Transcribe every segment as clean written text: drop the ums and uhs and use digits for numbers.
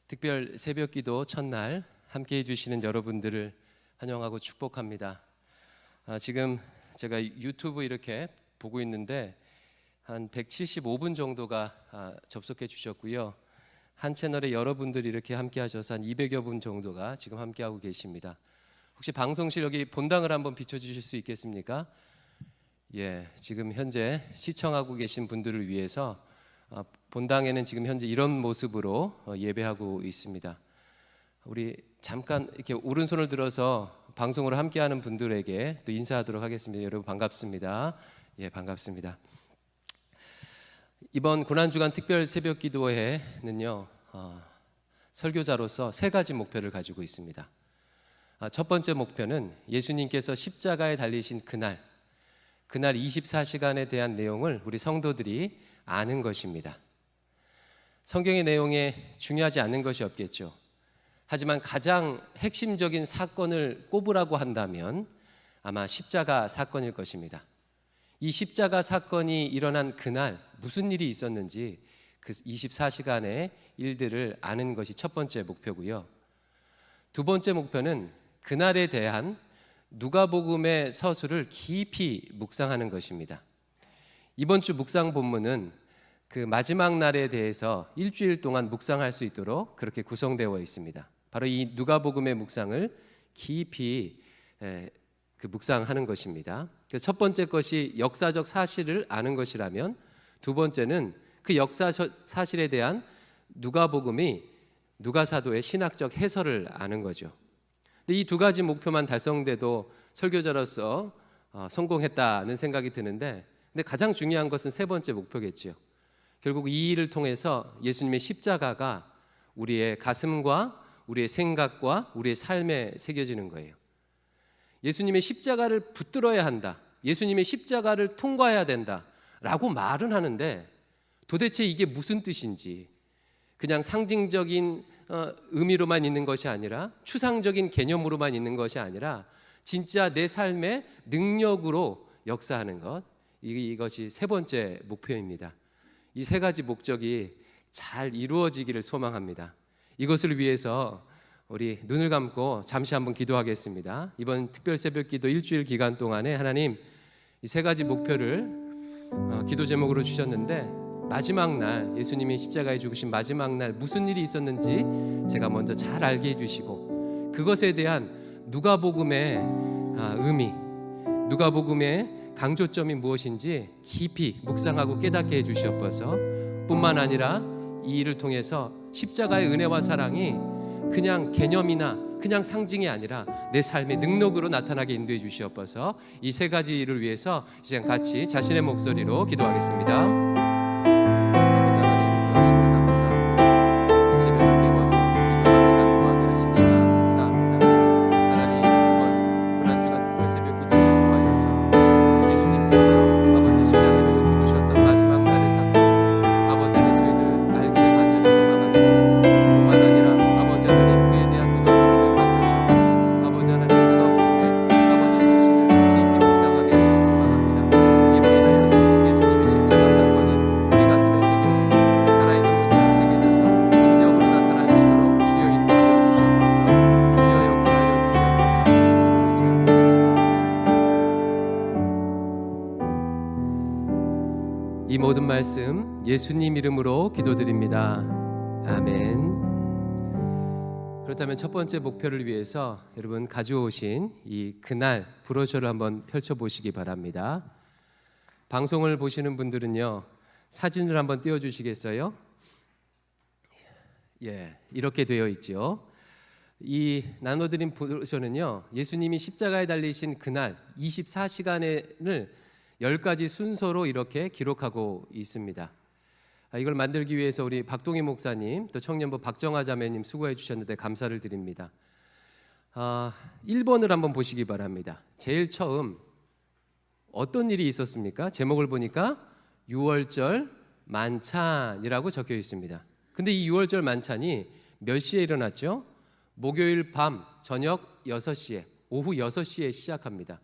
특별 새벽기도 첫날 함께해 주시는 여러분들을 환영하고 축복합니다. 지금 제가 유튜브 이렇게 보고 있는데 한 175분 정도가 접속해 주셨고요. 한 채널에 여러분들이 이렇게 함께 하셔서 한 200여 분 정도가 지금 함께하고 계십니다. 혹시 방송실 여기 본당을 한번 비춰주실 수 있겠습니까? 예, 지금 현재 시청하고 계신 분들을 위해서 본당에는 지금 현재 이런 모습으로 예배하고 있습니다. 우리 잠깐 이렇게 오른손을 들어서 방송으로 함께하는 분들에게 또 인사하도록 하겠습니다. 여러분 반갑습니다. 예, 반갑습니다. 이번 고난주간 특별 새벽기도회는요, 설교자로서 세 가지 목표를 가지고 있습니다. 첫 번째 목표는 예수님께서 십자가에 달리신 그날 24시간에 대한 내용을 우리 성도들이 아는 것입니다. 성경의 내용에 중요하지 않는 것이 없겠죠. 하지만 가장 핵심적인 사건을 꼽으라고 한다면 아마 십자가 사건일 것입니다. 이 십자가 사건이 일어난 그날 무슨 일이 있었는지 그 24시간의 일들을 아는 것이 첫 번째 목표고요. 두 번째 목표는 그날에 대한 누가복음의 서술을 깊이 묵상하는 것입니다. 이번 주 묵상 본문은 그 마지막 날에 대해서 일주일 동안 묵상할 수 있도록 그렇게 구성되어 있습니다. 바로 이 누가복음의 묵상을 깊이 묵상하는 것입니다. 첫 번째 것이 역사적 사실을 아는 것이라면 두 번째는 그 역사 사실에 대한 누가복음이 누가사도의 신학적 해설을 아는 거죠. 이 두 가지 목표만 달성돼도 설교자로서 성공했다는 생각이 드는데, 근데 가장 중요한 것은 세 번째 목표겠죠. 결국 이 일을 통해서 예수님의 십자가가 우리의 가슴과 우리의 생각과 우리의 삶에 새겨지는 거예요. 예수님의 십자가를 붙들어야 한다, 예수님의 십자가를 통과해야 된다 라고 말은 하는데 도대체 이게 무슨 뜻인지, 그냥 상징적인 의미로만 있는 것이 아니라 추상적인 개념으로만 있는 것이 아니라 진짜 내 삶의 능력으로 역사하는 것, 이것이 세 번째 목표입니다. 이 세 가지 목적이 잘 이루어지기를 소망합니다. 이것을 위해서 우리 눈을 감고 잠시 한번 기도하겠습니다. 이번 특별 새벽기도 일주일 기간 동안에 하나님 이 세 가지 목표를 기도 제목으로 주셨는데, 마지막 날 예수님이 십자가에 죽으신 마지막 날 무슨 일이 있었는지 제가 먼저 잘 알게 해주시고, 그것에 대한 누가복음의 의미, 누가복음의 강조점이 무엇인지 깊이 묵상하고 깨닫게 해주시옵소서. 뿐만 아니라 이 일을 통해서 십자가의 은혜와 사랑이 그냥 개념이나 그냥 상징이 아니라 내 삶의 능력으로 나타나게 인도해 주시옵소서. 이 세 가지를 위해서 이제 같이 자신의 목소리로 기도하겠습니다. 아버지 하나님, 인도하심을 감사합니다. 이 새벽을 깨워서 기도하는 간구하게 하시니 감사합니다. 하나님, 이번 고난주간 특별 새벽기도를 통하여서 예수님께서 아버지 십자가에서 죽으셨던 마지막 날의 사건, 아버지 하나님 저희들 알기를 간절히 소망합니다. 뿐만 아니라 아버지 하나님 그에 대한 누가복음의 강조점, 아버지 하나님 누가복음의 아버지 정신을 깊이 묵상하게 소망합니다. 이로 인하여서 예수님의 십자가 사건이 우리 가슴에 새겨지고 살아있는 문자로 새겨져서 능력으로 나타날 수 있도록 주여 인도하여 주시옵소서. 주여 역사하여 주시옵소서. 주님을 의지합니다. 이 모든 말씀 예수님 이름으로 기도드립니다. 아멘. 그렇다면 첫 번째 목표를 위해서 여러분 가져오신 이 그날 브로셔를 한번 펼쳐보시기 바랍니다. 방송을 보시는 분들은요, 사진을 한번 띄워주시겠어요? 예, 이렇게 되어 있죠. 이 나눠드린 브로셔는요, 예수님이 십자가에 달리신 그날 24시간을 10가지 순서로 이렇게 기록하고 있습니다. 이걸 만들기 위해서 우리 박동희 목사님, 또 청년부 박정아 자매님 수고해 주셨는데 감사를 드립니다. 1번을 한번 보시기 바랍니다. 제일 처음 어떤 일이 있었습니까? 제목을 보니까 6월절 만찬이라고 적혀 있습니다. 근데 이 6월절 만찬이 몇 시에 일어났죠? 목요일 밤 저녁 6시에, 오후 6시에 시작합니다.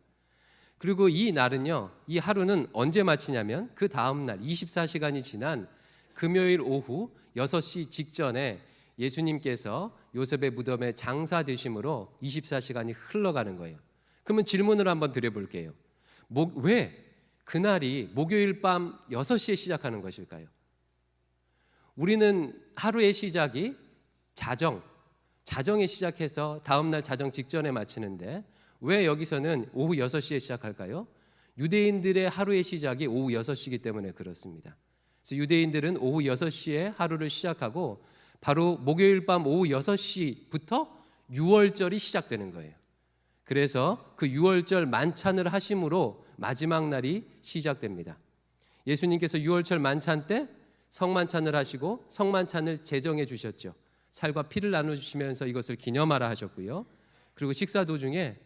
그리고 이 날은요, 이 하루는 언제 마치냐면 그 다음 날 24시간이 지난 금요일 오후 6시 직전에 예수님께서 요셉의 무덤에 장사되심으로 24시간이 흘러가는 거예요. 그러면 질문을 한번 드려볼게요. 왜 그날이 목요일 밤 6시에 시작하는 것일까요? 우리는 하루의 시작이 자정에 시작해서 다음날 자정 직전에 마치는데 왜 여기서는 오후 6시에 시작할까요? 유대인들의 하루의 시작이 오후 6시이기 때문에 그렇습니다. 그래서 유대인들은 오후 6시에 하루를 시작하고 바로 목요일 밤 오후 6시부터 유월절이 시작되는 거예요. 그래서 그 유월절 만찬을 하심으로 마지막 날이 시작됩니다. 예수님께서 유월절 만찬 때 성만찬을 하시고 성만찬을 제정해 주셨죠. 살과 피를 나누시면서 이것을 기념하라 하셨고요. 그리고 식사 도중에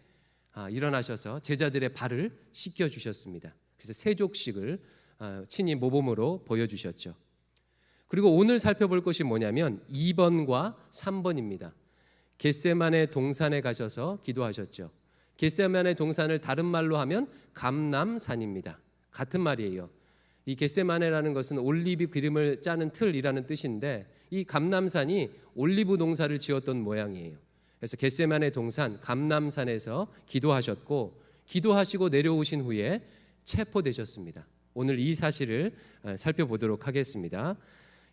일어나셔서 제자들의 발을 씻겨 주셨습니다. 그래서 세족식을 친히 모범으로 보여주셨죠. 그리고 오늘 살펴볼 것이 뭐냐면 2번과 3번입니다. 겟세마네 동산에 가셔서 기도하셨죠. 겟세마네 동산을 다른 말로 하면 감람산입니다. 같은 말이에요. 이 겟세마네라는 것은 올리브 기름을 짜는 틀이라는 뜻인데 이 감람산이 올리브 농사를 지었던 모양이에요. 그래서 겟세마네 동산 감람산에서 기도하셨고 기도하시고 내려오신 후에 체포되셨습니다. 오늘 이 사실을 살펴보도록 하겠습니다.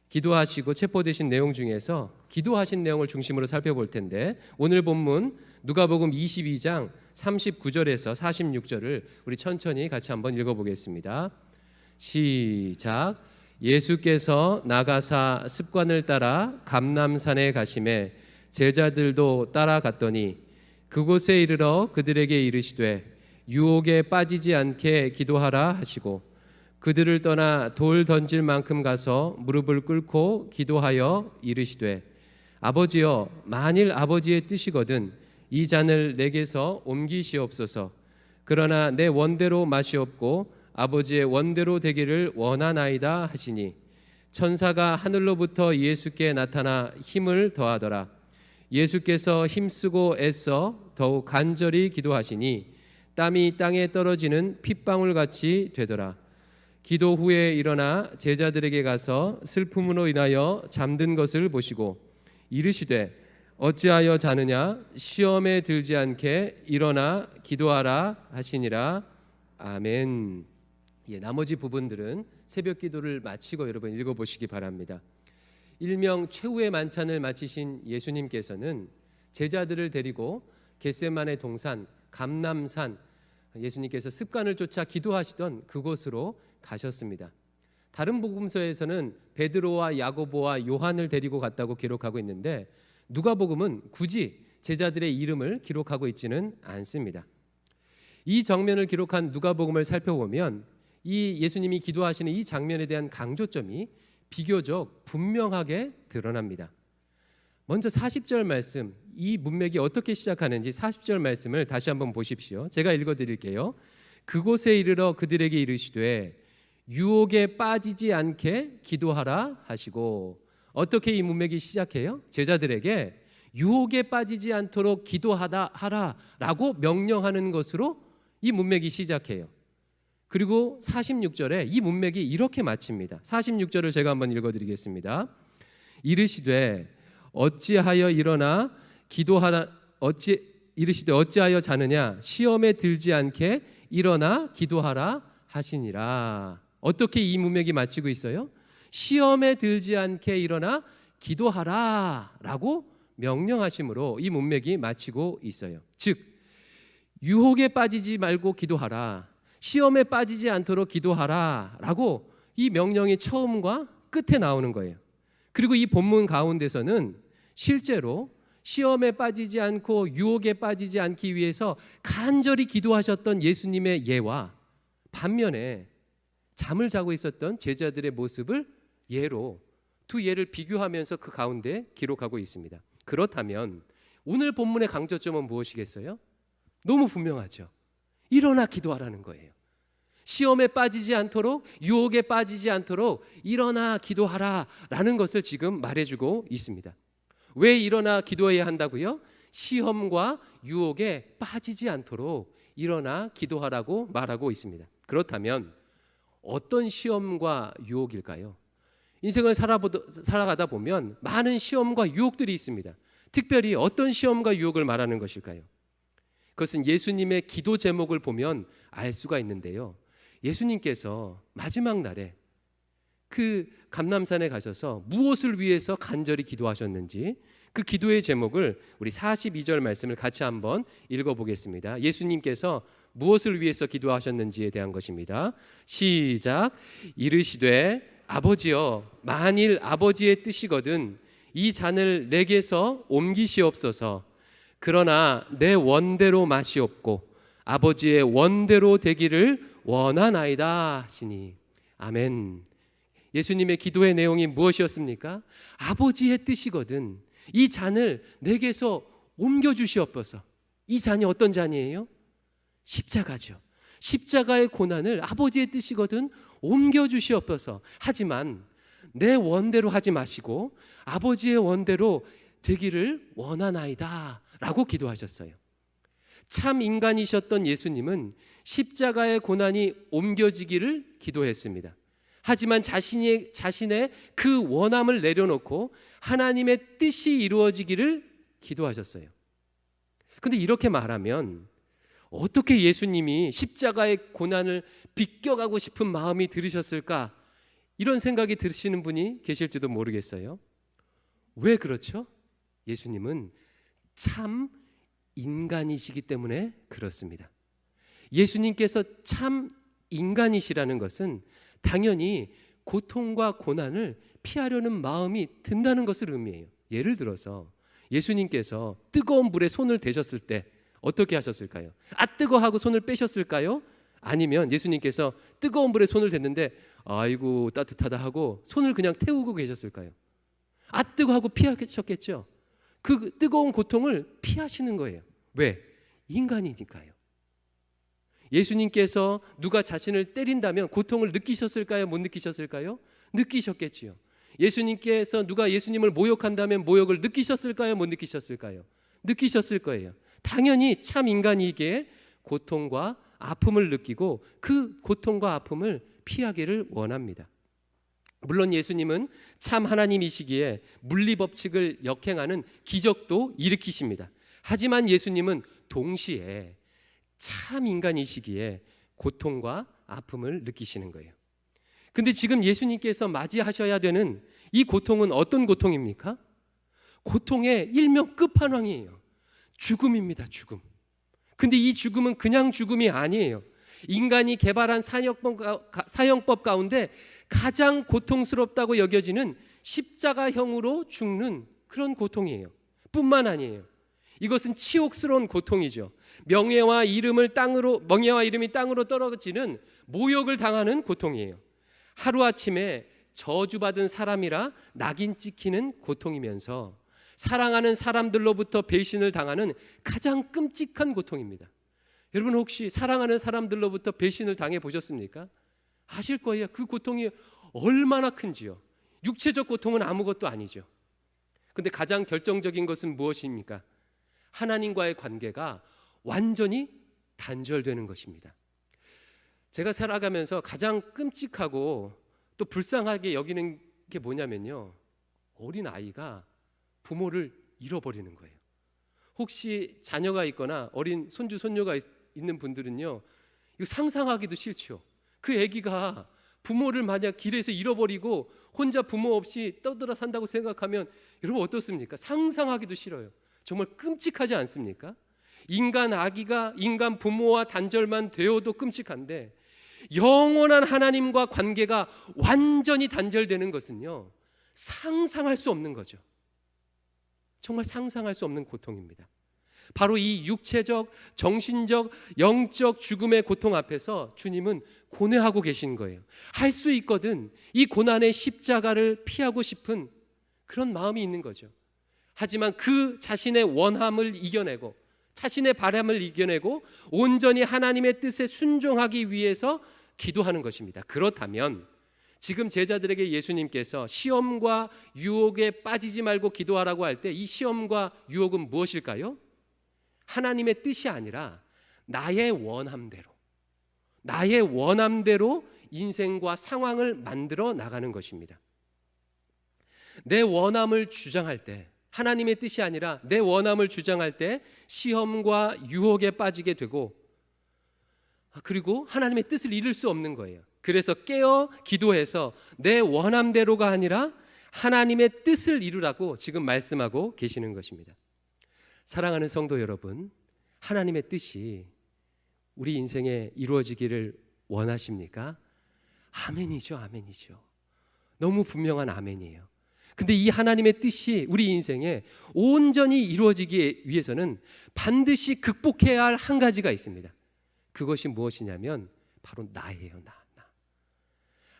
기도하시고 체포되신 내용 중에서 기도하신 내용을 중심으로 살펴볼 텐데 오늘 본문 누가복음 22장 39절에서 46절을 우리 천천히 같이 한번 읽어보겠습니다. 시작. 예수께서 나가사 습관을 따라 감람산에 가시매 제자들도 따라갔더니 그곳에 이르러 그들에게 이르시되 유혹에 빠지지 않게 기도하라 하시고 그들을 떠나 돌 던질 만큼 가서 무릎을 꿇고 기도하여 이르시되 아버지여 만일 아버지의 뜻이거든 이 잔을 내게서 옮기시옵소서. 그러나 내 원대로 마시옵고 아버지의 원대로 되기를 원하나이다 하시니 천사가 하늘로부터 예수께 나타나 힘을 더하더라. 예수께서 힘쓰고 애써 더욱 간절히 기도하시니 땀이 땅에 떨어지는 핏방울같이 되더라. 기도 후에 일어나 제자들에게 가서 슬픔으로 인하여 잠든 것을 보시고 이르시되 어찌하여 자느냐 시험에 들지 않게 일어나 기도하라 하시니라. 아멘. 나머지 부분들은 새벽 기도를 마치고 여러분 읽어보시기 바랍니다. 일명 최후의 만찬을 마치신 예수님께서는 제자들을 데리고 겟세마네 동산 감람산 예수님께서 습관을 쫓아 기도하시던 그곳으로 가셨습니다. 다른 복음서에서는 베드로와 야고보와 요한을 데리고 갔다고 기록하고 있는데 누가복음은 굳이 제자들의 이름을 기록하고 있지는 않습니다. 이 장면을 기록한 누가복음을 살펴보면 이 예수님이 기도하시는 이 장면에 대한 강조점이 비교적 분명하게 드러납니다. 먼저 40절 말씀, 이 문맥이 어떻게 시작하는지 40절 말씀을 다시 한번 보십시오. 제가 읽어드릴게요. 그곳에 이르러 그들에게 이르시되 유혹에 빠지지 않게 기도하라 하시고 어떻게 이 문맥이 시작해요? 제자들에게 유혹에 빠지지 않도록 기도하라라고 명령하는 것으로 이 문맥이 시작해요. 그리고 46절에 이 문맥이 이렇게 마칩니다. 46절을 제가 한번 읽어드리겠습니다. 이르시되 어찌하여 일어나 기도하라 이르시되 어찌하여 자느냐 시험에 들지 않게 일어나 기도하라 하시니라. 어떻게 이 문맥이 마치고 있어요? 시험에 들지 않게 일어나 기도하라라고 명령하심으로 이 문맥이 마치고 있어요. 즉 유혹에 빠지지 말고 기도하라, 시험에 빠지지 않도록 기도하라라고 이 명령이 처음과 끝에 나오는 거예요. 그리고 이 본문 가운데서는 실제로 시험에 빠지지 않고 유혹에 빠지지 않기 위해서 간절히 기도하셨던 예수님의 예와 반면에 잠을 자고 있었던 제자들의 모습을 예로 두 예를 비교하면서 그 가운데 기록하고 있습니다. 그렇다면 오늘 본문의 강조점은 무엇이겠어요? 너무 분명하죠. 일어나 기도하라는 거예요. 시험에 빠지지 않도록, 유혹에 빠지지 않도록 일어나 기도하라라는 것을 지금 말해주고 있습니다. 왜 일어나 기도해야 한다고요? 시험과 유혹에 빠지지 않도록 일어나 기도하라고 말하고 있습니다. 그렇다면 어떤 시험과 유혹일까요? 인생을 살아가다 보면 많은 시험과 유혹들이 있습니다. 특별히 어떤 시험과 유혹을 말하는 것일까요? 그것은 예수님의 기도 제목을 보면 알 수가 있는데요. 예수님께서 마지막 날에 그 감람산에 가셔서 무엇을 위해서 간절히 기도하셨는지 그 기도의 제목을 우리 42절 말씀을 같이 한번 읽어보겠습니다. 예수님께서 무엇을 위해서 기도하셨는지에 대한 것입니다. 시작. 이르시되 아버지여, 만일 아버지의 뜻이거든 이 잔을 내게서 옮기시옵소서. 그러나 내 원대로 마시옵고 아버지의 원대로 되기를 원하나이다 하시니. 아멘. 예수님의 기도의 내용이 무엇이었습니까? 아버지의 뜻이거든 이 잔을 내게서 옮겨주시옵소서. 이 잔이 어떤 잔이에요? 십자가죠. 십자가의 고난을 아버지의 뜻이거든 옮겨주시옵소서. 하지만 내 원대로 하지 마시고 아버지의 원대로 되기를 원하나이다 라고 기도하셨어요. 참 인간이셨던 예수님은 십자가의 고난이 옮겨지기를 기도했습니다. 하지만 자신의 그 원함을 내려놓고 하나님의 뜻이 이루어지기를 기도하셨어요. 그런데 이렇게 말하면 어떻게 예수님이 십자가의 고난을 비껴가고 싶은 마음이 들으셨을까? 이런 생각이 드시는 분이 계실지도 모르겠어요. 왜 그렇죠? 예수님은 참 인간이시기 때문에 그렇습니다. 예수님께서 참 인간이시라는 것은 당연히 고통과 고난을 피하려는 마음이 든다는 것을 의미해요. 예를 들어서 예수님께서 뜨거운 물에 손을 대셨을 때 어떻게 하셨을까요? 아 뜨거 하고 손을 빼셨을까요? 아니면 예수님께서 뜨거운 물에 손을 댔는데 아이고 따뜻하다 하고 손을 그냥 태우고 계셨을까요? 아 뜨거 하고 피하셨겠죠. 그 뜨거운 고통을 피하시는 거예요. 왜? 인간이니까요. 예수님께서 누가 자신을 때린다면 고통을 느끼셨을까요? 못 느끼셨을까요? 느끼셨겠지요. 예수님께서 누가 예수님을 모욕한다면 모욕을 느끼셨을까요? 못 느끼셨을까요? 느끼셨을 거예요. 당연히 참 인간이기에 고통과 아픔을 느끼고 그 고통과 아픔을 피하기를 원합니다. 물론 예수님은 참 하나님이시기에 물리법칙을 역행하는 기적도 일으키십니다. 하지만 예수님은 동시에 참 인간이시기에 고통과 아픔을 느끼시는 거예요. 근데 지금 예수님께서 맞이하셔야 되는 이 고통은 어떤 고통입니까? 고통의 일명 끝판왕이에요. 죽음입니다. 죽음. 근데 이 죽음은 그냥 죽음이 아니에요. 인간이 개발한 사형법 가운데 가장 고통스럽다고 여겨지는 십자가형으로 죽는 그런 고통이에요. 뿐만 아니에요. 이것은 치욕스러운 고통이죠. 명예와 이름이 땅으로 떨어지는 모욕을 당하는 고통이에요. 하루아침에 저주받은 사람이라 낙인 찍히는 고통이면서 사랑하는 사람들로부터 배신을 당하는 가장 끔찍한 고통입니다. 여러분 혹시 사랑하는 사람들로부터 배신을 당해 보셨습니까? 아실 거예요. 그 고통이 얼마나 큰지요. 육체적 고통은 아무것도 아니죠. 근데 가장 결정적인 것은 무엇입니까? 하나님과의 관계가 완전히 단절되는 것입니다. 제가 살아가면서 가장 끔찍하고 또 불쌍하게 여기는 게 뭐냐면요, 어린 아이가 부모를 잃어버리는 거예요. 혹시 자녀가 있거나 어린 손주 손녀가 있는 분들은요, 이거 상상하기도 싫죠. 그 아기가 부모를 만약 길에서 잃어버리고 혼자 부모 없이 떠들어 산다고 생각하면 여러분 어떻습니까? 상상하기도 싫어요. 정말 끔찍하지 않습니까? 인간 아기가 인간 부모와 단절만 되어도 끔찍한데 영원한 하나님과 관계가 완전히 단절되는 것은요, 상상할 수 없는 거죠. 정말 상상할 수 없는 고통입니다. 바로 이 육체적, 정신적, 영적 죽음의 고통 앞에서 주님은 고뇌하고 계신 거예요. 할 수 있거든 이 고난의 십자가를 피하고 싶은 그런 마음이 있는 거죠. 하지만 그 자신의 원함을 이겨내고 자신의 바람을 이겨내고 온전히 하나님의 뜻에 순종하기 위해서 기도하는 것입니다. 그렇다면 지금 제자들에게 예수님께서 시험과 유혹에 빠지지 말고 기도하라고 할 때 이 시험과 유혹은 무엇일까요? 하나님의 뜻이 아니라 나의 원함대로 인생과 상황을 만들어 나가는 것입니다. 내 원함을 주장할 때, 하나님의 뜻이 아니라 내 원함을 주장할 때 시험과 유혹에 빠지게 되고, 그리고 하나님의 뜻을 이룰 수 없는 거예요. 그래서 깨어 기도해서 내 원함대로가 아니라 하나님의 뜻을 이루라고 지금 말씀하고 계시는 것입니다. 사랑하는 성도 여러분, 하나님의 뜻이 우리 인생에 이루어지기를 원하십니까? 아멘이죠, 아멘이죠. 너무 분명한 아멘이에요. 근데 이 하나님의 뜻이 우리 인생에 온전히 이루어지기 위해서는 반드시 극복해야 할 한 가지가 있습니다. 그것이 무엇이냐면 바로 나예요, 나.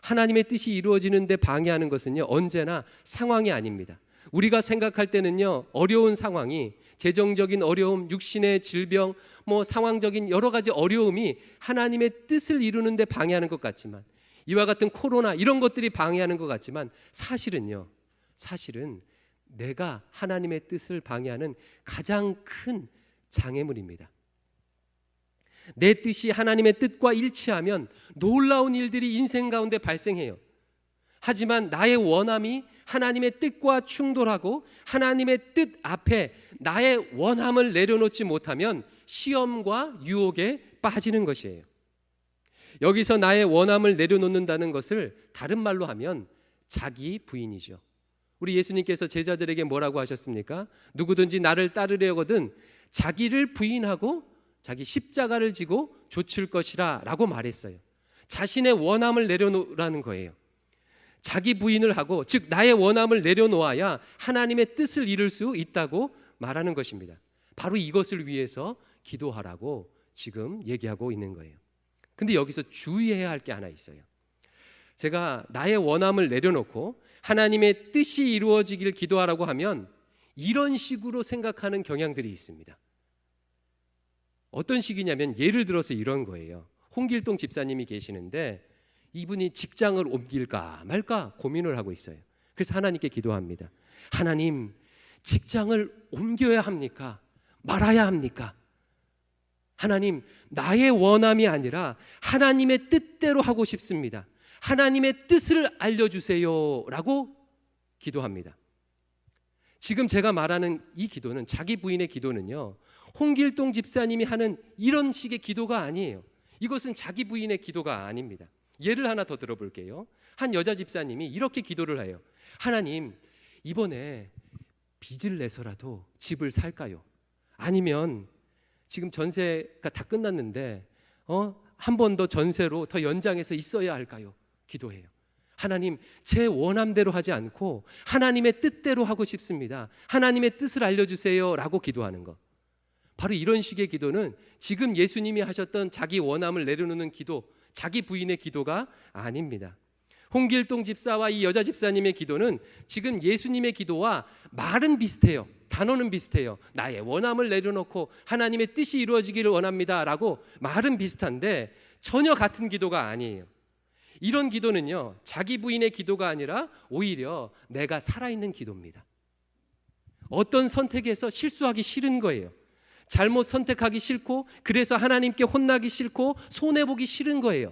하나님의 뜻이 이루어지는데 방해하는 것은요, 언제나 상황이 아닙니다. 우리가 생각할 때는요, 어려운 상황이, 재정적인 어려움, 육신의 질병, 상황적인 여러 가지 어려움이 하나님의 뜻을 이루는데 방해하는 것 같지만, 이와 같은 코로나 이런 것들이 방해하는 것 같지만, 사실은 내가 하나님의 뜻을 방해하는 가장 큰 장애물입니다. 내 뜻이 하나님의 뜻과 일치하면 놀라운 일들이 인생 가운데 발생해요. 하지만 나의 원함이 하나님의 뜻과 충돌하고 하나님의 뜻 앞에 나의 원함을 내려놓지 못하면 시험과 유혹에 빠지는 것이에요. 여기서 나의 원함을 내려놓는다는 것을 다른 말로 하면 자기 부인이죠. 우리 예수님께서 제자들에게 뭐라고 하셨습니까? 누구든지 나를 따르려거든 자기를 부인하고 자기 십자가를 지고 좇을 것이라 라고 말했어요. 자신의 원함을 내려놓으라는 거예요. 자기 부인을 하고, 즉 나의 원함을 내려놓아야 하나님의 뜻을 이룰 수 있다고 말하는 것입니다. 바로 이것을 위해서 기도하라고 지금 얘기하고 있는 거예요. 근데 여기서 주의해야 할 게 하나 있어요. 제가 나의 원함을 내려놓고 하나님의 뜻이 이루어지길 기도하라고 하면 이런 식으로 생각하는 경향들이 있습니다. 어떤 식이냐면, 예를 들어서 이런 거예요. 홍길동 집사님이 계시는데 이분이 직장을 옮길까 말까 고민을 하고 있어요. 그래서 하나님께 기도합니다. 하나님, 직장을 옮겨야 합니까? 말아야 합니까? 하나님, 나의 원함이 아니라 하나님의 뜻대로 하고 싶습니다. 하나님의 뜻을 알려주세요 라고 기도합니다. 지금 제가 말하는 이 기도는, 자기 부인의 기도는요, 홍길동 집사님이 하는 이런 식의 기도가 아니에요. 이것은 자기 부인의 기도가 아닙니다. 예를 하나 더 들어볼게요. 한 여자 집사님이 이렇게 기도를 해요. 하나님, 이번에 빚을 내서라도 집을 살까요? 아니면 지금 전세가 다 끝났는데 한 번 더 전세로 더 연장해서 있어야 할까요? 기도해요. 하나님, 제 원함대로 하지 않고 하나님의 뜻대로 하고 싶습니다. 하나님의 뜻을 알려주세요 라고 기도하는 것. 바로 이런 식의 기도는 지금 예수님이 하셨던 자기 원함을 내려놓는 기도, 자기 부인의 기도가 아닙니다. 홍길동 집사와 이 여자 집사님의 기도는 지금 예수님의 기도와 말은 비슷해요. 단어는 비슷해요. 나의 원함을 내려놓고 하나님의 뜻이 이루어지기를 원합니다 라고 말은 비슷한데 전혀 같은 기도가 아니에요. 이런 기도는요, 자기 부인의 기도가 아니라 오히려 내가 살아있는 기도입니다. 어떤 선택에서 실수하기 싫은 거예요. 잘못 선택하기 싫고, 그래서 하나님께 혼나기 싫고, 손해보기 싫은 거예요.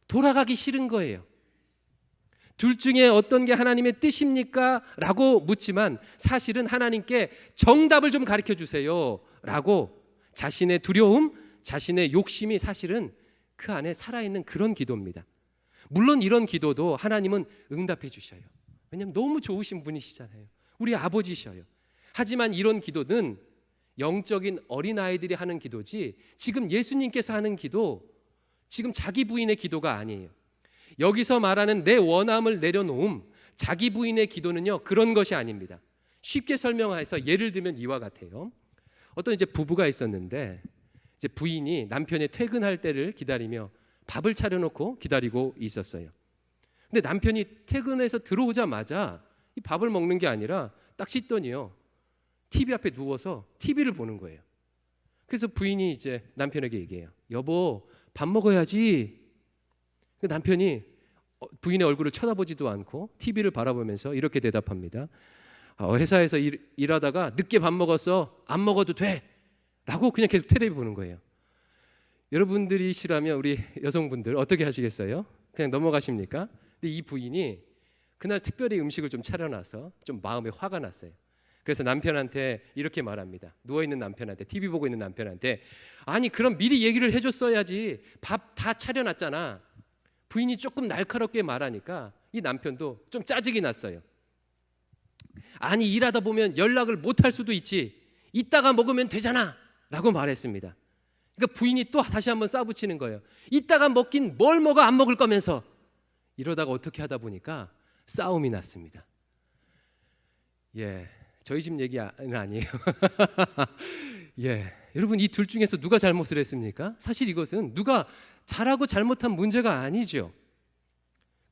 돌아가기 싫은 거예요. 둘 중에 어떤 게 하나님의 뜻입니까? 라고 묻지만 사실은 하나님께 정답을 좀 가르쳐 주세요 라고 자신의 두려움, 자신의 욕심이 사실은 그 안에 살아있는 그런 기도입니다. 물론 이런 기도도 하나님은 응답해 주셔요. 왜냐하면 너무 좋으신 분이시잖아요. 우리 아버지셔요. 하지만 이런 기도는 영적인 어린아이들이 하는 기도지, 지금 예수님께서 하는 기도, 지금 자기 부인의 기도가 아니에요. 여기서 말하는 내 원함을 내려놓음, 자기 부인의 기도는요, 그런 것이 아닙니다. 쉽게 설명해서 예를 들면 이와 같아요. 어떤 이제 부부가 있었는데, 이제 부인이 남편의 퇴근할 때를 기다리며 밥을 차려놓고 기다리고 있었어요. 근데 남편이 퇴근해서 들어오자마자 이 밥을 먹는 게 아니라 딱 씻더니요, TV 앞에 누워서 TV를 보는 거예요. 그래서 부인이 이제 남편에게 얘기해요. 여보, 밥 먹어야지. 남편이 부인의 얼굴을 쳐다보지도 않고 TV를 바라보면서 이렇게 대답합니다. 회사에서 일하다가 늦게 밥 먹었어. 안 먹어도 돼. 라고 그냥 계속 텔레비 보는 거예요. 여러분들이시라면 우리 여성분들 어떻게 하시겠어요? 그냥 넘어가십니까? 근데 이 부인이 그날 특별히 음식을 좀 차려놔서 좀 마음에 화가 났어요. 그래서 남편한테 이렇게 말합니다. 누워있는 남편한테, TV 보고 있는 남편한테, 아니 그럼 미리 얘기를 해줬어야지. 밥 다 차려놨잖아. 부인이 조금 날카롭게 말하니까 이 남편도 좀 짜증이 났어요. 아니 일하다 보면 연락을 못할 수도 있지. 이따가 먹으면 되잖아 라고 말했습니다. 그러니까 부인이 또 다시 한번 싸붙이는 거예요. 이따가 먹긴 뭘 먹어, 안 먹을 거면서. 이러다가 어떻게 하다 보니까 싸움이 났습니다. 예, 저희 집 얘기는 아니에요. 예, 여러분 이 둘 중에서 누가 잘못을 했습니까? 사실 이것은 누가 잘하고 잘못한 문제가 아니죠.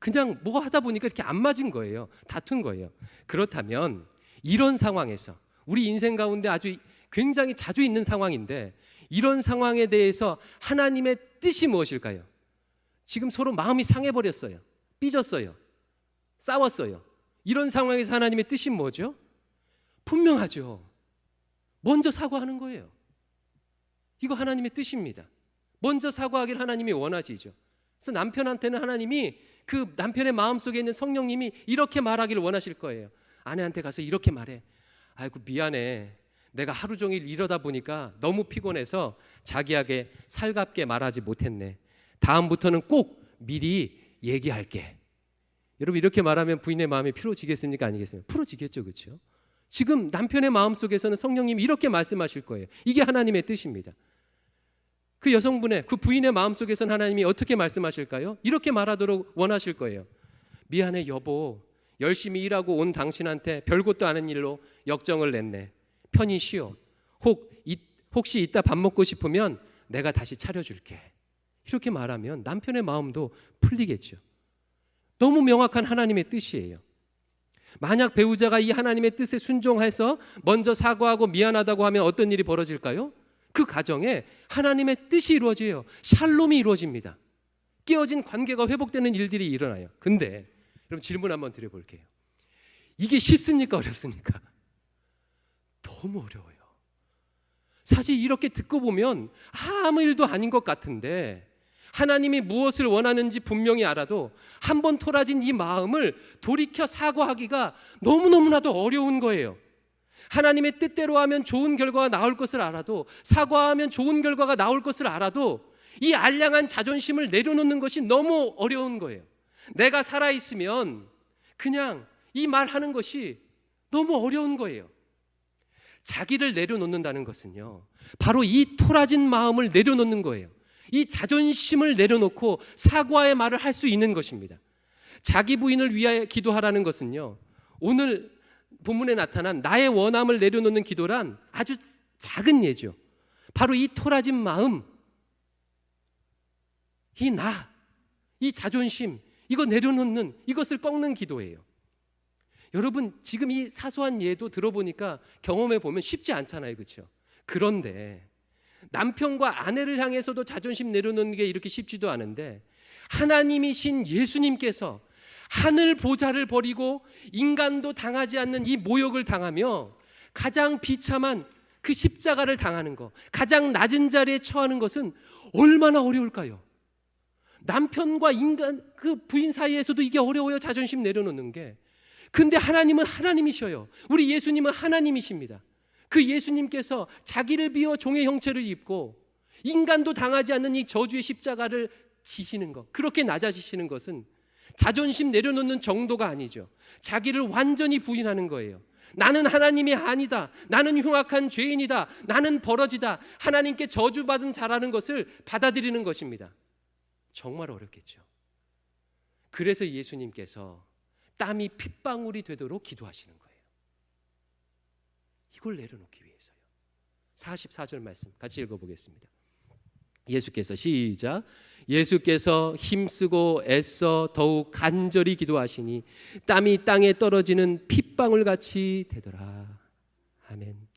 그냥 뭐 하다 보니까 이렇게 안 맞은 거예요. 다툰 거예요. 그렇다면 이런 상황에서 우리 인생 가운데 아주 굉장히 자주 있는 상황인데, 이런 상황에 대해서 하나님의 뜻이 무엇일까요? 지금 서로 마음이 상해버렸어요. 삐졌어요. 싸웠어요. 이런 상황에서 하나님의 뜻이 뭐죠? 분명하죠. 먼저 사과하는 거예요. 이거 하나님의 뜻입니다. 먼저 사과하길 하나님이 원하시죠. 그래서 남편한테는 하나님이 그 남편의 마음속에 있는 성령님이 이렇게 말하기를 원하실 거예요. 아내한테 가서 이렇게 말해. 아이고 미안해. 내가 하루 종일 이러다 보니까 너무 피곤해서 자기에게 살갑게 말하지 못했네. 다음부터는 꼭 미리 얘기할게. 여러분 이렇게 말하면 부인의 마음이 풀어지겠습니까? 아니겠습니까? 풀어지겠죠. 그렇죠? 지금 남편의 마음속에서는 성령님이 이렇게 말씀하실 거예요. 이게 하나님의 뜻입니다. 그 여성분의, 그 부인의 마음속에서는 하나님이 어떻게 말씀하실까요? 이렇게 말하도록 원하실 거예요. 미안해 여보, 열심히 일하고 온 당신한테 별것도 아닌 일로 역정을 냈네. 편히 쉬어. 혹시 이따 밥 먹고 싶으면 내가 다시 차려줄게. 이렇게 말하면 남편의 마음도 풀리겠죠. 너무 명확한 하나님의 뜻이에요. 만약 배우자가 이 하나님의 뜻에 순종해서 먼저 사과하고 미안하다고 하면 어떤 일이 벌어질까요? 그 가정에 하나님의 뜻이 이루어져요. 샬롬이 이루어집니다. 깨어진 관계가 회복되는 일들이 일어나요. 근데 여러분 질문 한번 드려볼게요. 이게 쉽습니까? 어렵습니까? 너무 어려워요. 사실 이렇게 듣고 보면 아무 일도 아닌 것 같은데, 하나님이 무엇을 원하는지 분명히 알아도 한번 토라진 이 마음을 돌이켜 사과하기가 너무너무나도 어려운 거예요. 하나님의 뜻대로 하면 좋은 결과가 나올 것을 알아도, 사과하면 좋은 결과가 나올 것을 알아도 이 알량한 자존심을 내려놓는 것이 너무 어려운 거예요. 내가 살아있으면 그냥 이 말하는 것이 너무 어려운 거예요. 자기를 내려놓는다는 것은요, 바로 이 토라진 마음을 내려놓는 거예요. 이 자존심을 내려놓고 사과의 말을 할 수 있는 것입니다. 자기 부인을 위하여 기도하라는 것은요, 오늘 본문에 나타난 나의 원함을 내려놓는 기도란 아주 작은 예죠. 바로 이 토라진 마음, 이 자존심, 이거 내려놓는, 이것을 꺾는 기도예요. 여러분 지금 이 사소한 예도 들어보니까 경험해 보면 쉽지 않잖아요, 그렇죠? 그런데 남편과 아내를 향해서도 자존심 내려놓는 게 이렇게 쉽지도 않은데, 하나님이신 예수님께서 하늘 보좌를 버리고 인간도 당하지 않는 이 모욕을 당하며 가장 비참한 그 십자가를 당하는 것, 가장 낮은 자리에 처하는 것은 얼마나 어려울까요? 남편과 인간, 그 부인 사이에서도 이게 어려워요. 자존심 내려놓는 게. 근데 하나님은 하나님이셔요. 우리 예수님은 하나님이십니다. 그 예수님께서 자기를 비워 종의 형체를 입고 인간도 당하지 않는 이 저주의 십자가를 지시는 것, 그렇게 낮아지시는 것은 자존심 내려놓는 정도가 아니죠. 자기를 완전히 부인하는 거예요. 나는 하나님이 아니다. 나는 흉악한 죄인이다. 나는 버러지다. 하나님께 저주받은 자라는 것을 받아들이는 것입니다. 정말 어렵겠죠. 그래서 예수님께서 땀이 핏방울이 되도록 기도하시는 거예요. 이걸 내려놓기 위해서요. 44절 말씀 같이 읽어보겠습니다. 예수께서 시작. 예수께서 힘쓰고 애써 더욱 간절히 기도하시니 땀이 땅에 떨어지는 핏방울같이 되더라. 아멘.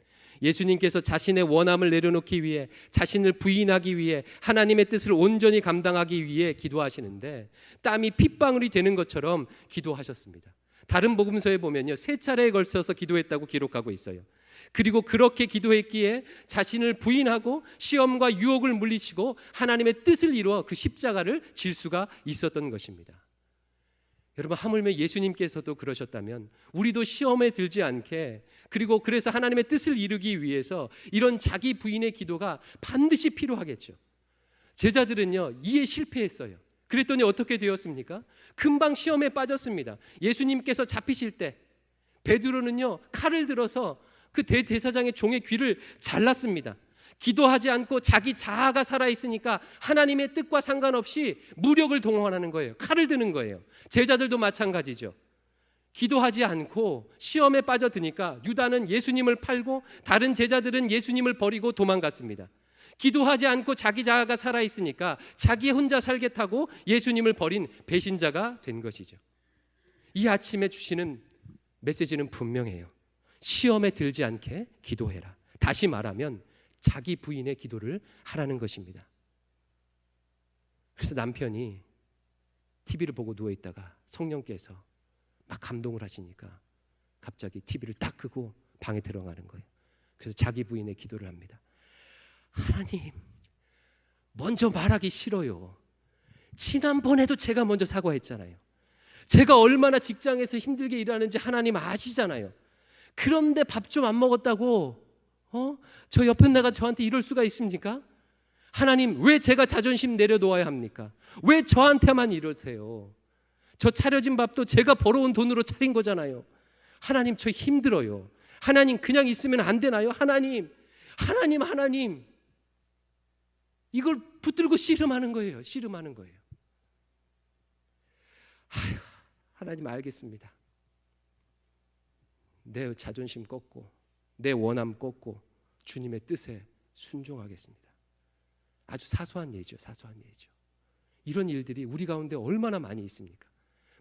예수님께서 자신의 원함을 내려놓기 위해, 자신을 부인하기 위해, 하나님의 뜻을 온전히 감당하기 위해 기도하시는데 땀이 핏방울이 되는 것처럼 기도하셨습니다. 다른 복음서에 보면요, 3차례에 걸쳐서 기도했다고 기록하고 있어요. 그리고 그렇게 기도했기에 자신을 부인하고 시험과 유혹을 물리치고 하나님의 뜻을 이루어 그 십자가를 질 수가 있었던 것입니다. 여러분, 하물며 예수님께서도 그러셨다면 우리도 시험에 들지 않게, 그리고 그래서 하나님의 뜻을 이루기 위해서 이런 자기 부인의 기도가 반드시 필요하겠죠. 제자들은요, 이에 실패했어요. 그랬더니 어떻게 되었습니까? 금방 시험에 빠졌습니다. 예수님께서 잡히실 때 베드로는요, 칼을 들어서 그 대제사장의 종의 귀를 잘랐습니다. 기도하지 않고 자기 자아가 살아있으니까 하나님의 뜻과 상관없이 무력을 동원하는 거예요. 칼을 드는 거예요. 제자들도 마찬가지죠. 기도하지 않고 시험에 빠져드니까 유다는 예수님을 팔고 다른 제자들은 예수님을 버리고 도망갔습니다. 기도하지 않고 자기 자아가 살아있으니까 자기 혼자 살겠다고 예수님을 버린 배신자가 된 것이죠. 이 아침에 주시는 메시지는 분명해요. 시험에 들지 않게 기도해라. 다시 말하면 자기 부인의 기도를 하라는 것입니다. 그래서 남편이 TV를 보고 누워있다가 성령께서 막 감동을 하시니까 갑자기 TV를 딱 끄고 방에 들어가는 거예요. 그래서 자기 부인의 기도를 합니다. 하나님, 먼저 말하기 싫어요. 지난번에도 제가 먼저 사과했잖아요. 제가 얼마나 직장에서 힘들게 일하는지 하나님 아시잖아요. 그런데 밥 좀 안 먹었다고 저 옆에 나가 저한테 이럴 수가 있습니까? 하나님, 왜 제가 자존심 내려놓아야 합니까? 왜 저한테만 이러세요? 저 차려진 밥도 제가 벌어온 돈으로 차린 거잖아요. 하나님, 저 힘들어요. 하나님, 그냥 있으면 안 되나요? 하나님. 이걸 붙들고 씨름하는 거예요. 씨름하는 거예요. 아휴, 하나님 알겠습니다. 내 자존심 꺾고 내 원함 꺾고 주님의 뜻에 순종하겠습니다. 아주 사소한 예죠. 사소한 예죠. 이런 일들이 우리 가운데 얼마나 많이 있습니까?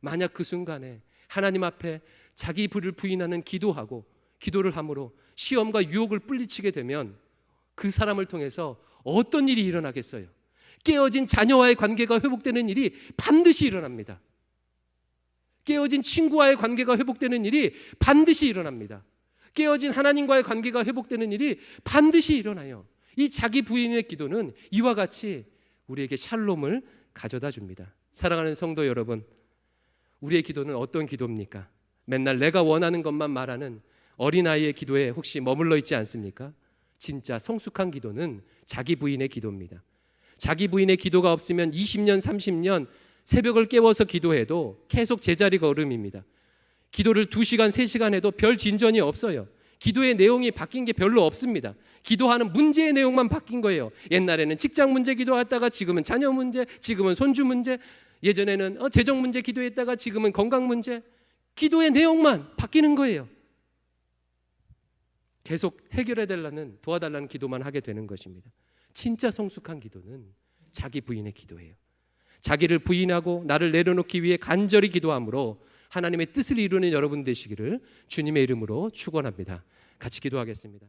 만약 그 순간에 하나님 앞에 자기 불을 부인하는 기도를 함으로 시험과 유혹을 뿌리치게 되면 그 사람을 통해서 어떤 일이 일어나겠어요? 깨어진 자녀와의 관계가 회복되는 일이 반드시 일어납니다. 깨어진 친구와의 관계가 회복되는 일이 반드시 일어납니다. 깨어진 하나님과의 관계가 회복되는 일이 반드시 일어나요. 이 자기 부인의 기도는 이와 같이 우리에게 샬롬을 가져다 줍니다. 사랑하는 성도 여러분, 우리의 기도는 어떤 기도입니까? 맨날 내가 원하는 것만 말하는 어린아이의 기도에 혹시 머물러 있지 않습니까? 진짜 성숙한 기도는 자기 부인의 기도입니다. 자기 부인의 기도가 없으면 20년, 30년 새벽을 깨워서 기도해도 계속 제자리 걸음입니다. 기도를 2시간, 3시간 해도 별 진전이 없어요. 기도의 내용이 바뀐 게 별로 없습니다. 기도하는 문제의 내용만 바뀐 거예요. 옛날에는 직장 문제 기도했다가 지금은 자녀 문제, 지금은 손주 문제, 예전에는 재정 문제 기도했다가 지금은 건강 문제. 기도의 내용만 바뀌는 거예요. 계속 해결해달라는, 도와달라는 기도만 하게 되는 것입니다. 진짜 성숙한 기도는 자기 부인의 기도예요. 자기를 부인하고 나를 내려놓기 위해 간절히 기도함으로 하나님의 뜻을 이루는 여러분 되시기를 주님의 이름으로 축원합니다. 같이 기도하겠습니다.